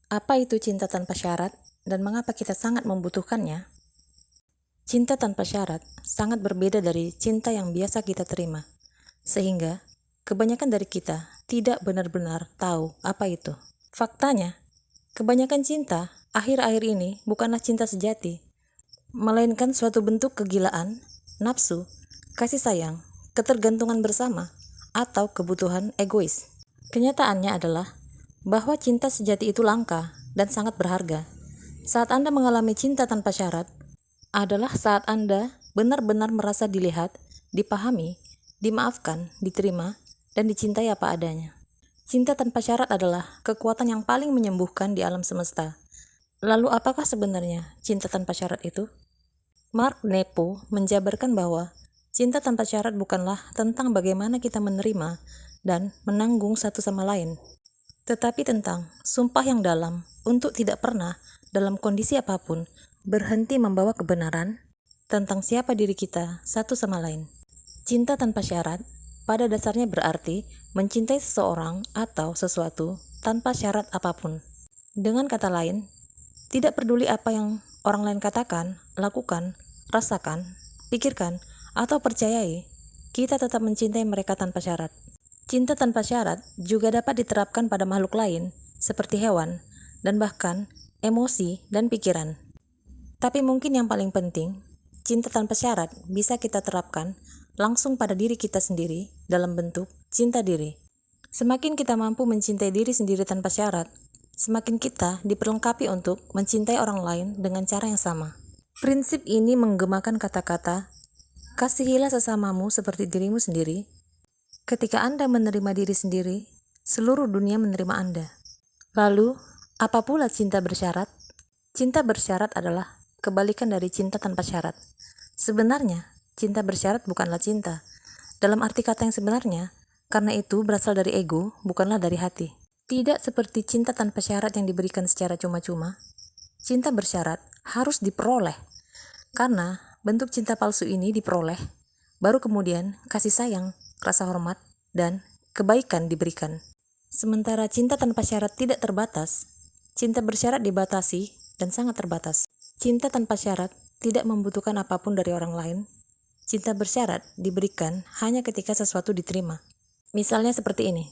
Apa itu cinta tanpa syarat dan mengapa kita sangat membutuhkannya? Cinta tanpa syarat sangat berbeda dari cinta yang biasa kita terima, sehingga kebanyakan dari kita tidak benar-benar tahu apa itu. Faktanya, kebanyakan cinta akhir-akhir ini bukanlah cinta sejati, melainkan suatu bentuk kegilaan, nafsu, kasih sayang, ketergantungan bersama, atau kebutuhan egois. Kenyataannya adalah bahwa cinta sejati itu langka dan sangat berharga. Saat Anda mengalami cinta tanpa syarat, adalah saat Anda benar-benar merasa dilihat, dipahami, dimaafkan, diterima, dan dicintai apa adanya. Cinta tanpa syarat adalah kekuatan yang paling menyembuhkan di alam semesta. Lalu apakah sebenarnya cinta tanpa syarat itu? Mark Nepo menjabarkan bahwa cinta tanpa syarat bukanlah tentang bagaimana kita menerima dan menanggung satu sama lain, tetapi tentang sumpah yang dalam untuk tidak pernah dalam kondisi apapun berhenti membawa kebenaran tentang siapa diri kita satu sama lain. Cinta tanpa syarat pada dasarnya berarti mencintai seseorang atau sesuatu tanpa syarat apapun. Dengan kata lain, tidak peduli apa yang orang lain katakan, lakukan, rasakan, pikirkan, atau percayai, kita tetap mencintai mereka tanpa syarat. Cinta tanpa syarat juga dapat diterapkan pada makhluk lain, seperti hewan, dan bahkan emosi dan pikiran. Tapi mungkin yang paling penting, cinta tanpa syarat bisa kita terapkan langsung pada diri kita sendiri dalam bentuk cinta diri. Semakin kita mampu mencintai diri sendiri tanpa syarat, semakin kita diperlengkapi untuk mencintai orang lain dengan cara yang sama. Prinsip ini menggemakan kata-kata, kasihilah sesamamu seperti dirimu sendiri. Ketika Anda menerima diri sendiri, seluruh dunia menerima Anda. Lalu, apa pula cinta bersyarat? Cinta bersyarat adalah kebalikan dari cinta tanpa syarat. Sebenarnya, cinta bersyarat bukanlah cinta. Dalam arti kata yang sebenarnya, karena itu berasal dari ego, bukanlah dari hati. Tidak seperti cinta tanpa syarat yang diberikan secara cuma-cuma. Cinta bersyarat harus diperoleh. Karena bentuk cinta palsu ini diperoleh, baru kemudian kasih sayang, rasa hormat, dan kebaikan diberikan. Sementara cinta tanpa syarat tidak terbatas, cinta bersyarat dibatasi dan sangat terbatas. Cinta tanpa syarat tidak membutuhkan apapun dari orang lain. Cinta bersyarat diberikan hanya ketika sesuatu diterima. Misalnya seperti ini.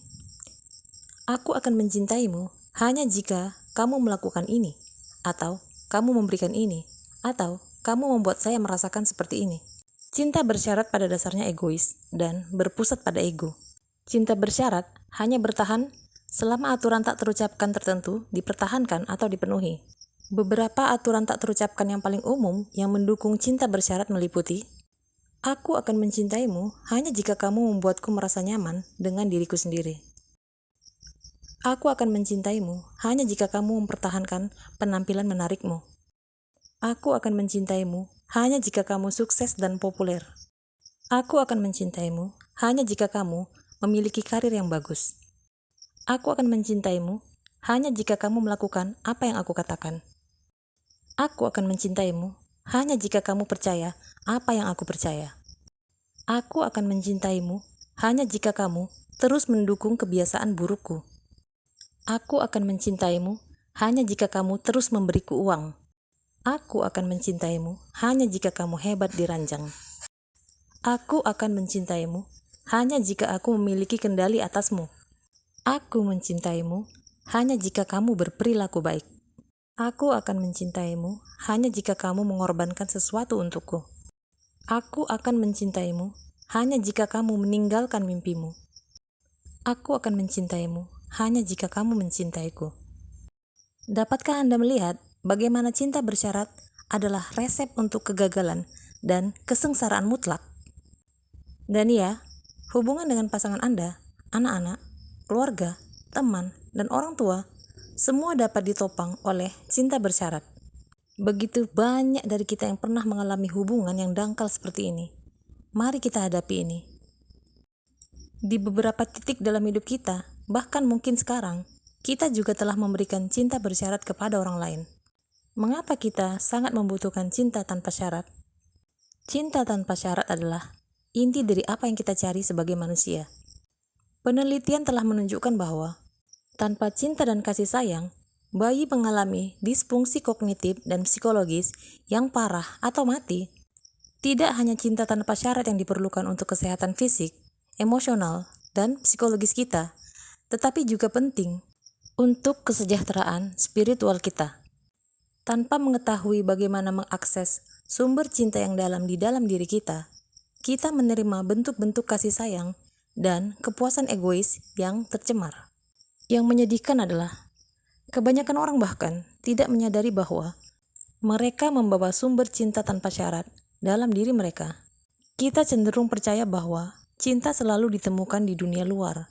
Aku akan mencintaimu hanya jika kamu melakukan ini, atau kamu memberikan ini, atau kamu membuat saya merasakan seperti ini. Cinta bersyarat pada dasarnya egois dan berpusat pada ego. Cinta bersyarat hanya bertahan selama aturan tak terucapkan tertentu dipertahankan atau dipenuhi. Beberapa aturan tak terucapkan yang paling umum yang mendukung cinta bersyarat meliputi: aku akan mencintaimu hanya jika kamu membuatku merasa nyaman dengan diriku sendiri. Aku akan mencintaimu hanya jika kamu mempertahankan penampilan menarikmu. Aku akan mencintaimu hanya jika kamu sukses dan populer. Aku akan mencintaimu hanya jika kamu memiliki karir yang bagus. Aku akan mencintaimu hanya jika kamu melakukan apa yang aku katakan. Aku akan mencintaimu hanya jika kamu percaya apa yang aku percaya. Aku akan mencintaimu hanya jika kamu terus mendukung kebiasaan burukku. Aku akan mencintaimu hanya jika kamu terus memberiku uang. Aku akan mencintaimu hanya jika kamu hebat di ranjang. Aku akan mencintaimu hanya jika aku memiliki kendali atasmu. Aku mencintaimu hanya jika kamu berperilaku baik. Aku akan mencintaimu hanya jika kamu mengorbankan sesuatu untukku. Aku akan mencintaimu hanya jika kamu meninggalkan mimpimu. Aku akan mencintaimu hanya jika kamu mencintaiku. Dapatkah Anda melihat bagaimana cinta bersyarat adalah resep untuk kegagalan dan kesengsaraan mutlak? Dan ya, hubungan dengan pasangan Anda, anak-anak, keluarga, teman, dan orang tua, semua dapat ditopang oleh cinta bersyarat. Begitu banyak dari kita yang pernah mengalami hubungan yang dangkal seperti ini. Mari kita hadapi ini. Di beberapa titik dalam hidup kita, bahkan mungkin sekarang, kita juga telah memberikan cinta bersyarat kepada orang lain. Mengapa kita sangat membutuhkan cinta tanpa syarat? Cinta tanpa syarat adalah inti dari apa yang kita cari sebagai manusia. Penelitian telah menunjukkan bahwa tanpa cinta dan kasih sayang, bayi mengalami disfungsi kognitif dan psikologis yang parah atau mati, tidak hanya cinta tanpa syarat yang diperlukan untuk kesehatan fisik, emosional, dan psikologis kita, tetapi juga penting untuk kesejahteraan spiritual kita. Tanpa mengetahui bagaimana mengakses sumber cinta yang dalam di dalam diri kita menerima bentuk-bentuk kasih sayang dan kepuasan egois yang tercemar. Yang menyedihkan adalah, kebanyakan orang bahkan tidak menyadari bahwa mereka membawa sumber cinta tanpa syarat dalam diri mereka. Kita cenderung percaya bahwa cinta selalu ditemukan di dunia luar,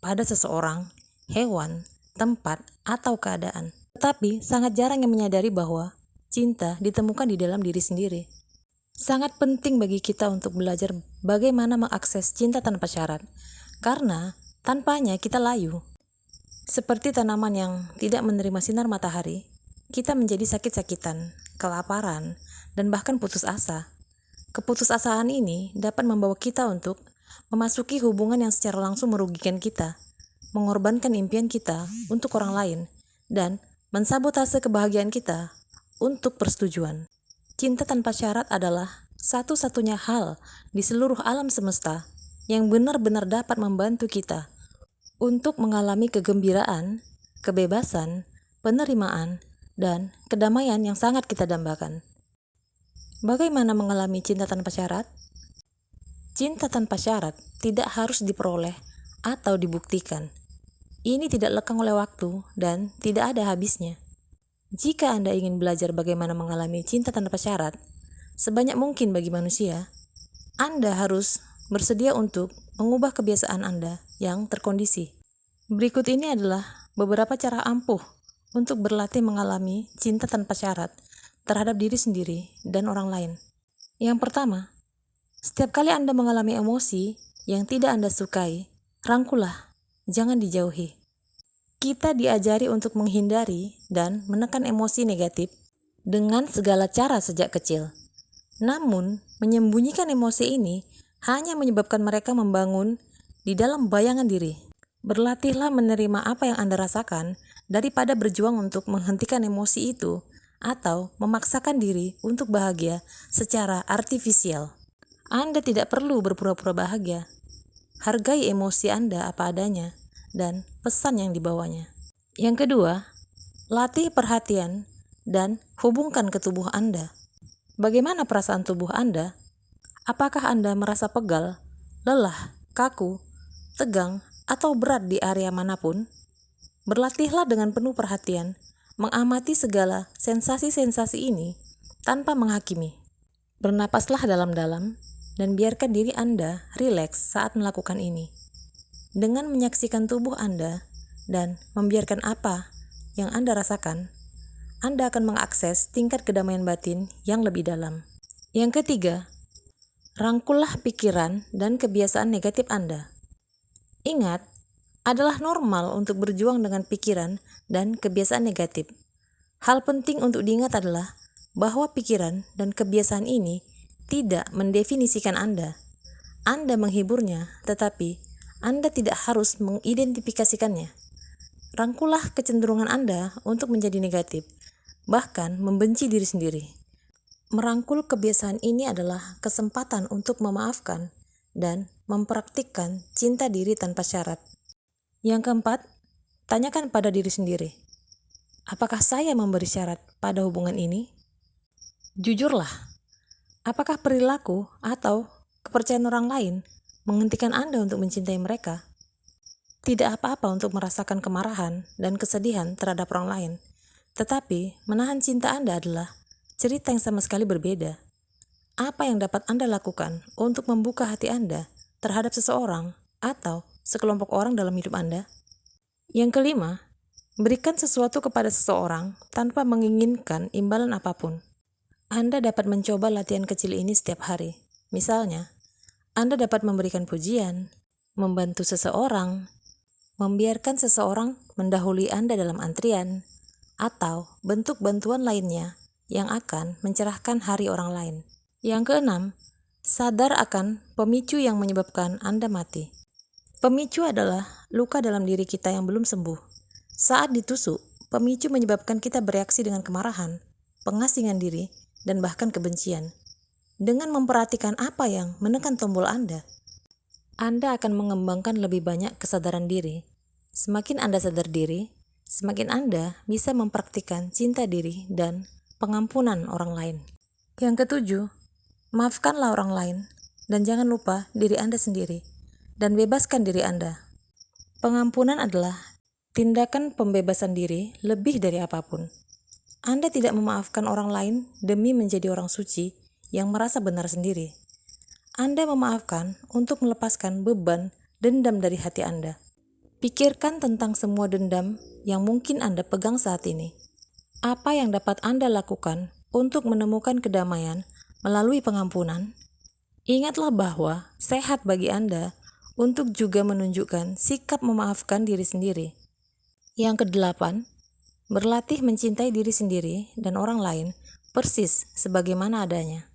pada seseorang, hewan, tempat, atau keadaan. Tetapi sangat jarang yang menyadari bahwa cinta ditemukan di dalam diri sendiri. Sangat penting bagi kita untuk belajar bagaimana mengakses cinta tanpa syarat, karena tanpanya kita layu. Seperti tanaman yang tidak menerima sinar matahari, kita menjadi sakit-sakitan, kelaparan, dan bahkan putus asa. Keputusasaan ini dapat membawa kita untuk memasuki hubungan yang secara langsung merugikan kita, mengorbankan impian kita untuk orang lain, dan mensabotase kebahagiaan kita untuk persetujuan. Cinta tanpa syarat adalah satu-satunya hal di seluruh alam semesta yang benar-benar dapat membantu kita untuk mengalami kegembiraan, kebebasan, penerimaan, dan kedamaian yang sangat kita dambakan. Bagaimana mengalami cinta tanpa syarat? Cinta tanpa syarat tidak harus diperoleh atau dibuktikan. Ini tidak lekang oleh waktu dan tidak ada habisnya. Jika Anda ingin belajar bagaimana mengalami cinta tanpa syarat, sebanyak mungkin bagi manusia, Anda harus bersedia untuk mengubah kebiasaan Anda yang terkondisi. Berikut ini adalah beberapa cara ampuh untuk berlatih mengalami cinta tanpa syarat terhadap diri sendiri dan orang lain. Yang pertama, setiap kali Anda mengalami emosi yang tidak Anda sukai, rangkullah, jangan dijauhi. Kita diajari untuk menghindari dan menekan emosi negatif dengan segala cara sejak kecil. Namun, menyembunyikan emosi ini hanya menyebabkan mereka membangun di dalam bayangan diri. Berlatihlah menerima apa yang Anda rasakan daripada berjuang untuk menghentikan emosi itu atau memaksakan diri untuk bahagia secara artifisial. Anda tidak perlu berpura-pura bahagia. Hargai emosi Anda apa adanya dan pesan yang dibawanya. Yang kedua, latih perhatian dan hubungkan ke tubuh Anda. Bagaimana perasaan tubuh Anda? Apakah Anda merasa pegal, lelah, kaku, tegang, atau berat di area manapun? Berlatihlah dengan penuh perhatian mengamati segala sensasi-sensasi ini tanpa menghakimi. Bernapaslah dalam-dalam dan biarkan diri Anda rileks saat melakukan ini. Dengan menyaksikan tubuh Anda dan membiarkan apa yang Anda rasakan, Anda akan mengakses tingkat kedamaian batin yang lebih dalam. Yang ketiga, rangkullah pikiran dan kebiasaan negatif Anda. Ingat, adalah normal untuk berjuang dengan pikiran dan kebiasaan negatif. Hal penting untuk diingat adalah bahwa pikiran dan kebiasaan ini tidak mendefinisikan Anda. Anda menghiburnya, tetapi Anda tidak harus mengidentifikasikannya. Rangkullah kecenderungan Anda untuk menjadi negatif, bahkan membenci diri sendiri. Merangkul kebiasaan ini adalah kesempatan untuk memaafkan dan mempraktikkan cinta diri tanpa syarat. Yang keempat, tanyakan pada diri sendiri, apakah saya memberi syarat pada hubungan ini? Jujurlah, apakah perilaku atau kepercayaan orang lain menghentikan Anda untuk mencintai mereka? Tidak apa-apa untuk merasakan kemarahan dan kesedihan terhadap orang lain, tetapi menahan cinta Anda adalah cerita yang sama sekali berbeda. Apa yang dapat Anda lakukan untuk membuka hati Anda terhadap seseorang atau sekelompok orang dalam hidup Anda? Yang kelima, berikan sesuatu kepada seseorang tanpa menginginkan imbalan apapun. Anda dapat mencoba latihan kecil ini setiap hari. Misalnya, Anda dapat memberikan pujian, membantu seseorang, membiarkan seseorang mendahului Anda dalam antrian, atau bentuk bantuan lainnya yang akan mencerahkan hari orang lain. Yang keenam, sadar akan pemicu yang menyebabkan Anda mati. Pemicu adalah luka dalam diri kita yang belum sembuh. Saat ditusuk, pemicu menyebabkan kita bereaksi dengan kemarahan, pengasingan diri, dan bahkan kebencian. Dengan memperhatikan apa yang menekan tombol Anda akan mengembangkan lebih banyak kesadaran diri. Semakin Anda sadar diri, semakin Anda bisa mempraktikkan cinta diri dan pengampunan orang lain. Yang ketujuh, maafkanlah orang lain dan jangan lupa diri Anda sendiri dan bebaskan diri Anda. Pengampunan adalah tindakan pembebasan diri lebih dari apapun. Anda tidak memaafkan orang lain demi menjadi orang suci yang merasa benar sendiri. Anda memaafkan untuk melepaskan beban dendam dari hati Anda. Pikirkan tentang semua dendam yang mungkin Anda pegang saat ini. Apa yang dapat Anda lakukan untuk menemukan kedamaian melalui pengampunan? Ingatlah bahwa sehat bagi Anda untuk juga menunjukkan sikap memaafkan diri sendiri. Yang kedelapan, berlatih mencintai diri sendiri dan orang lain persis sebagaimana adanya.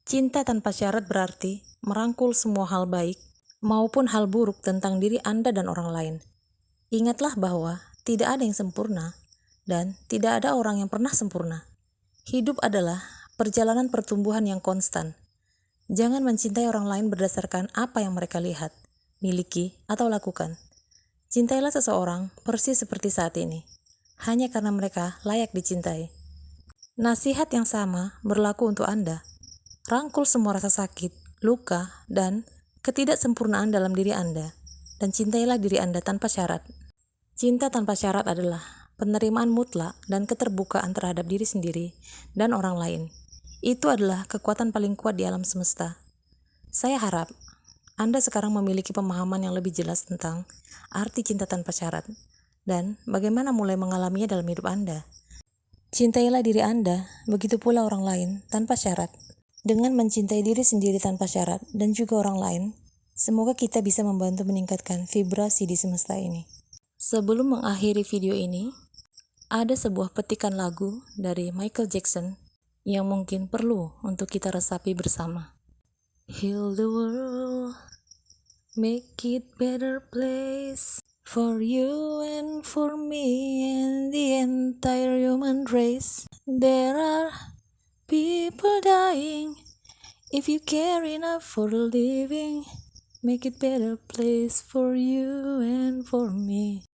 Cinta tanpa syarat berarti merangkul semua hal baik maupun hal buruk tentang diri Anda dan orang lain. Ingatlah bahwa tidak ada yang sempurna dan tidak ada orang yang pernah sempurna. Hidup adalah perjalanan pertumbuhan yang konstan. Jangan mencintai orang lain berdasarkan apa yang mereka lihat, miliki, atau lakukan. Cintailah seseorang persis seperti saat ini, hanya karena mereka layak dicintai. Nasihat yang sama berlaku untuk Anda. Rangkul semua rasa sakit, luka, dan ketidaksempurnaan dalam diri Anda, dan cintailah diri Anda tanpa syarat. Cinta tanpa syarat adalah penerimaan mutlak dan keterbukaan terhadap diri sendiri dan orang lain. Itu adalah kekuatan paling kuat di alam semesta. Saya harap Anda sekarang memiliki pemahaman yang lebih jelas tentang arti cinta tanpa syarat dan bagaimana mulai mengalaminya dalam hidup Anda. Cintailah diri Anda, begitu pula orang lain tanpa syarat. Dengan mencintai diri sendiri tanpa syarat dan juga orang lain, semoga kita bisa membantu meningkatkan vibrasi di semesta ini. Sebelum mengakhiri video ini, ada sebuah petikan lagu dari Michael Jackson yang mungkin perlu untuk kita resapi bersama. Heal the world, make it better place for you and for me and the entire human race. There are people dying. If you care enough for living, make it better place for you and for me.